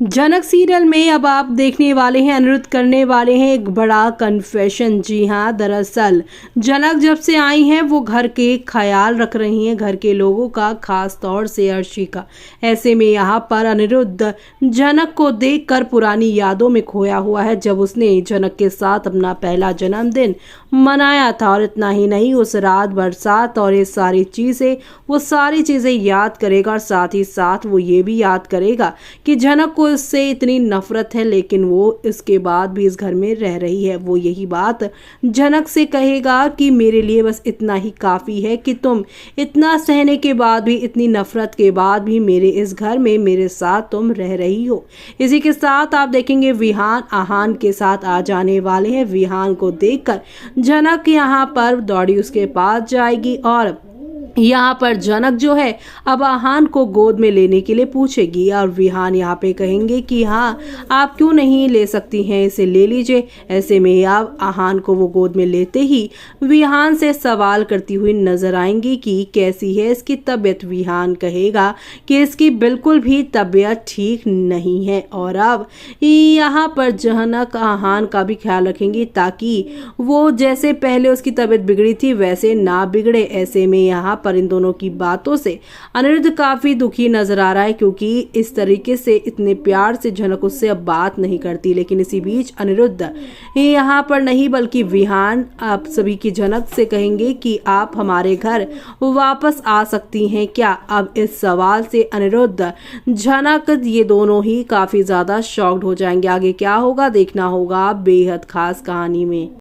जनक serial में अब आप देखने वाले हैं, अनिरुद्ध करने वाले हैं एक बड़ा कन्फेशन। जी हाँ, दरअसल जनक जब से आई हैं वो घर के ख्याल रख रही हैं, घर के लोगों का, खास तौर से अर्शी का। ऐसे में यहाँ पर अनिरुद्ध जनक को देखकर पुरानी यादों में खोया हुआ है, जब उसने जनक के साथ अपना पहला जन्मदिन मनाया था। और इतना ही नहीं, उस रात बरसात और ये सारी चीजें, वो सारी चीजें याद करेगा, और साथ ही साथ वो ये भी याद करेगा कि जनक को इससे इतनी नफरत है, लेकिन वो इसके बाद भी इस घर में रह रही है। वो यही बात जनक से कहेगा कि मेरे लिए बस इतना ही काफी है कि तुम इतना सहने के बाद भी, इतनी नफरत के बाद भी मेरे इस घर में मेरे साथ तुम रह रही हो। इसी के साथ आप देखेंगे विहान आहान के साथ आ जाने वाले हैं। विहान को देखकर जनक यहाँ पर दौड़ी उसके पास जाएगी, और यहाँ पर जनक जो है अब आहान को गोद में लेने के लिए पूछेगी, और विहान यहाँ पे कहेंगे कि हाँ, आप क्यों नहीं ले सकती हैं, इसे ले लीजिए। ऐसे में अब आहान को वो गोद में लेते ही विहान से सवाल करती हुई नजर आएंगी कि कैसी है इसकी तबीयत। विहान कहेगा कि इसकी बिल्कुल भी तबीयत ठीक नहीं है, और अब यहाँ पर जनक आहान का भी ख्याल रखेंगी ताकि वो जैसे पहले उसकी तबीयत बिगड़ी थी वैसे ना बिगड़े। ऐसे में यहाँ पर इन दोनों की बातों से अनिरुद्ध काफी दुखी नजर आ रहा है, क्योंकि इस तरीके से इतने प्यार से जनक उससे अब बात नहीं करती। लेकिन इसी बीच अनिरुद्ध यहाँ पर नहीं बल्कि विहान आप सभी की जनक से कहेंगे कि आप हमारे घर वापस आ सकती हैं क्या। अब इस सवाल से अनिरुद्ध जनक ये दोनों ही काफी ज्यादा शॉक्ड हो जाएंगे। आगे क्या होगा देखना होगा बेहद खास कहानी में।